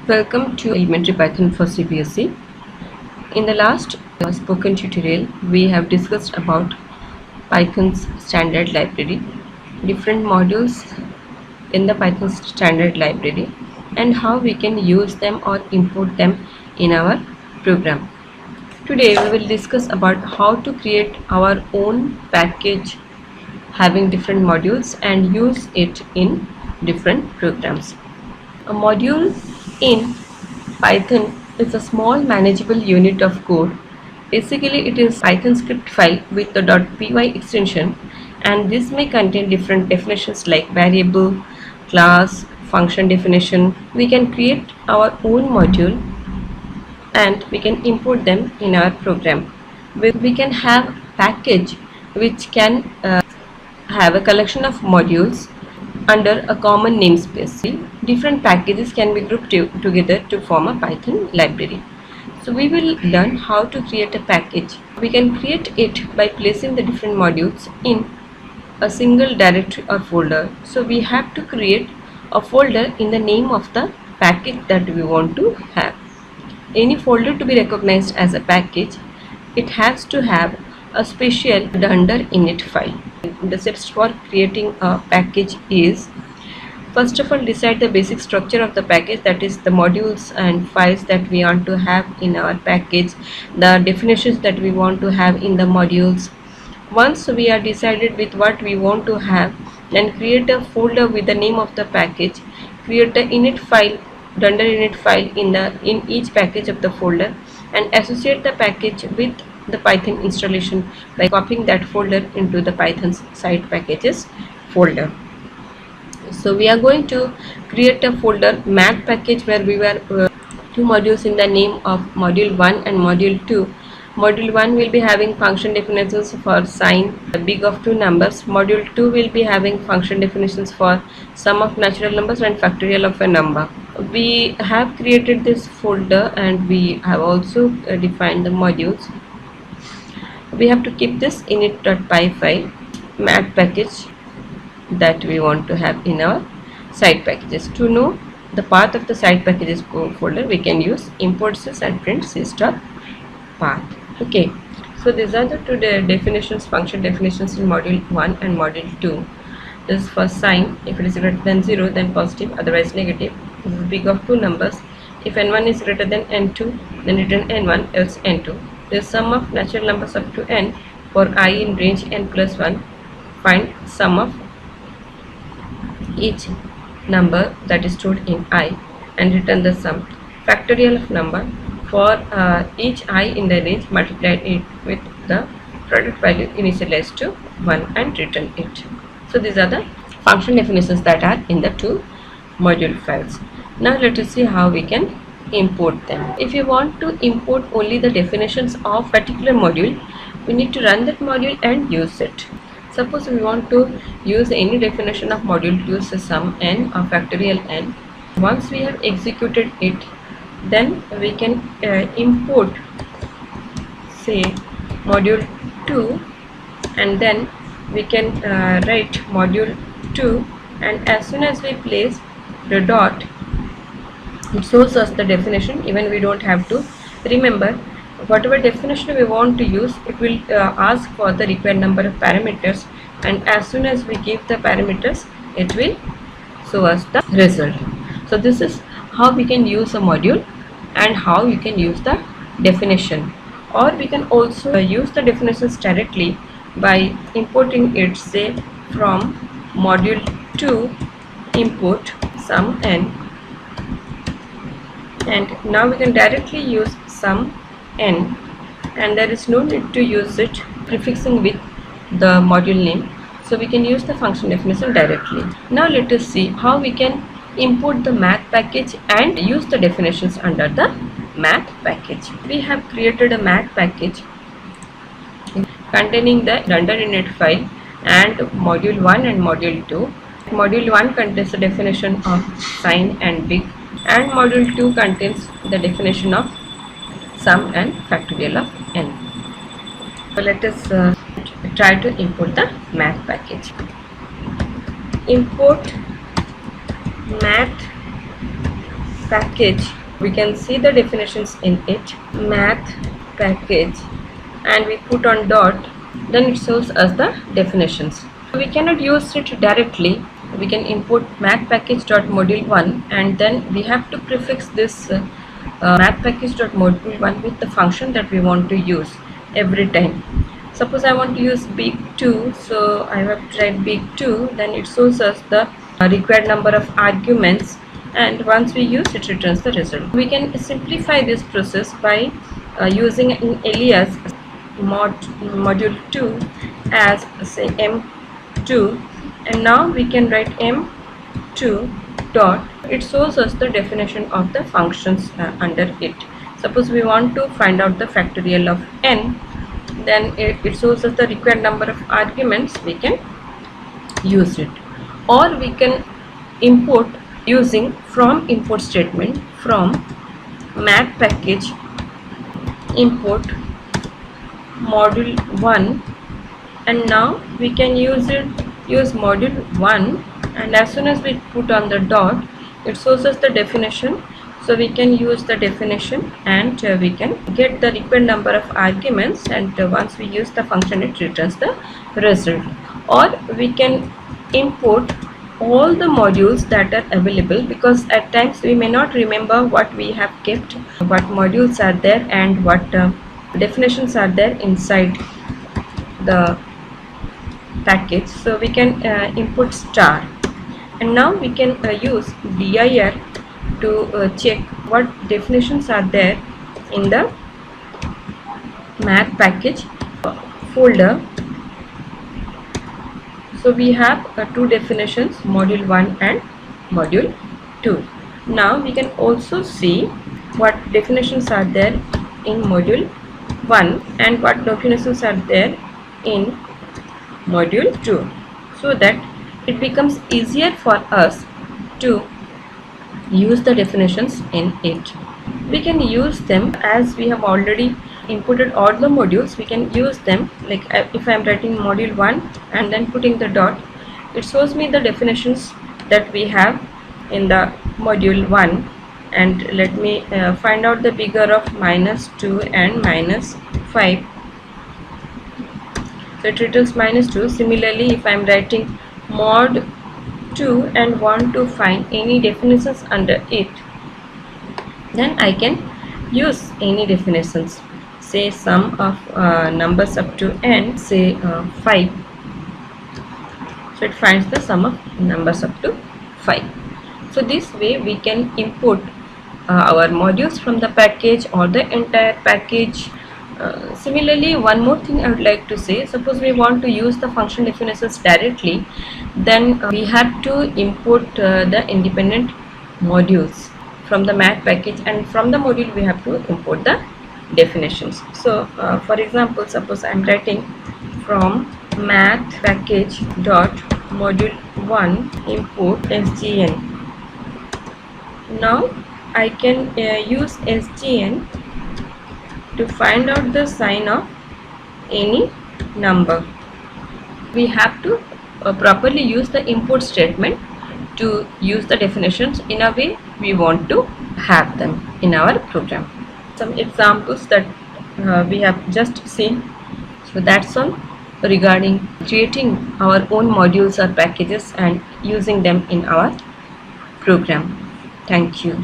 Welcome to Elementary Python for CBSE. In the last spoken tutorial, we have discussed about Python's standard library, different modules in the Python standard library, and how we can use them or import them in our program. Today, we will discuss about how to create our own package having different modules and use it in different programs. A module in Python is a small manageable unit of code. Basically, it is Python script file with the .py extension, and this may contain different definitions like variable, class, function definition. We can create our own module and we can import them in our program. We can have package which can have a collection of modules under a common namespace. Different packages can be grouped together to form a Python library. So we will learn how to create a package. We can create it by placing the different modules in a single directory or folder. So we have to create a folder in the name of the package that we want to have. Any folder to be recognized as a package, it has to have a special under init file. The steps for creating a package is, first of all, decide the basic structure of the package, that is the modules and files that we want to have in our package, the definitions that we want to have in the modules. Once we are decided with what we want to have, then create a folder with the name of the package, create the init file, dunder init file in each package of the folder, and associate the package with the Python installation by copying that folder into the Python's side packages folder. So we are going to create a folder math package where we were two modules in the name of module 1 and module 2. Module 1 will be having function definitions for sine, the big of two numbers. Module 2 will be having function definitions for sum of natural numbers and factorial of a number. We have created this folder and we have also defined the modules. We have to keep this init.py file, math package that we want to have in our side packages. To know the path of the side packages folder, we can use import sys and print sys.path. Okay, so these are the two definitions, function definitions in module 1 and module 2. This is for sine. If it is greater than 0, then positive, otherwise negative. This is big of two numbers. If n1 is greater than n2, then return n1, else n2. The sum of natural numbers up to n. For I in range n plus 1, find sum of each number that is stored in I and return the sum. Factorial of number, for each I in the range, multiply it with the product value initialized to 1 and return it. So these are the function definitions that are in the two module files. Now let us see how we can import them. If you want to import only the definitions of particular module, we need to run that module and use it. Suppose we want to use any definition of module to use the sum n or factorial n. Once we have executed it, then we can import, say, module 2, and then we can write module 2, and as soon as we place the dot, it shows us the definition. Even we don't have to remember whatever definition we want to use. It will ask for the required number of parameters, and as soon as we give the parameters, it will show us the result. So this is how we can use a module and how you can use the definition. Or we can also use the definitions directly by importing it, say, from module 2 import sum n, and now we can directly use sum n, and there is no need to use it prefixing with the module name. So we can use the function definition directly. Now let us see how we can import the math package and use the definitions under the math package. We have created a math package containing the dunder init file and module 1 and module 2. Module 1 contains the definition of sine and big, and module 2 contains the definition of sum and factorial of n. So let us try to import the math package. Import math package, we can see the definitions in it, math package, and we put on dot, then it shows us the definitions. We cannot use it directly. We can import math package dot module 1, and then we have to prefix this math package dot module 1 with the function that we want to use every time. Suppose I want to use big 2, so I have to write big 2, then it shows us the required number of arguments, and once we use it, returns the result. We can simplify this process by using an alias module 2 as say m2, and now we can write m2 dot, it shows us the definition of the functions under it. Suppose we want to find out the factorial of n, then it shows us the required number of arguments, we can use it. Or we can import using from import statement, from math package import module 1, and now we can use module 1, and as soon as we put on the dot, it shows us the definition, so we can use the definition, and we can get the required number of arguments, and once we use the function, it returns the result. Or we can import all the modules that are available, because at times we may not remember what we have kept, what modules are there, and what definitions are there inside the package. So we can import star, and now we can use dir to check what definitions are there in the math package folder. So we have two definitions, module 1 and module 2. Now we can also see what definitions are there in module 1 and what definitions are there in module 2, so that it becomes easier for us to use the definitions in it. We can use them as we have already inputted all the modules. We can use them, like if I am writing module 1 and then putting the dot, it shows me the definitions that we have in the module 1, and let me find out the figure of -2 and -5. So it returns -2. Similarly, if I am writing mod 2 and want to find any definitions under it, then I can use any definitions, say sum of numbers up to n, say 5. So it finds the sum of numbers up to 5. So this way we can import our modules from the package or the entire package. Similarly, one more thing I would like to say, suppose we want to use the function definitions directly, then we have to import the independent modules from the math package, and from the module we have to import the definitions. So for example, suppose I am writing from math package dot module 1 import sgn. Now I can use sgn to find out the sign of any number. We have to properly use the import statement to use the definitions in a way we want to have them in our program. Some examples that we have just seen. So that's all regarding creating our own modules or packages and using them in our program. Thank you.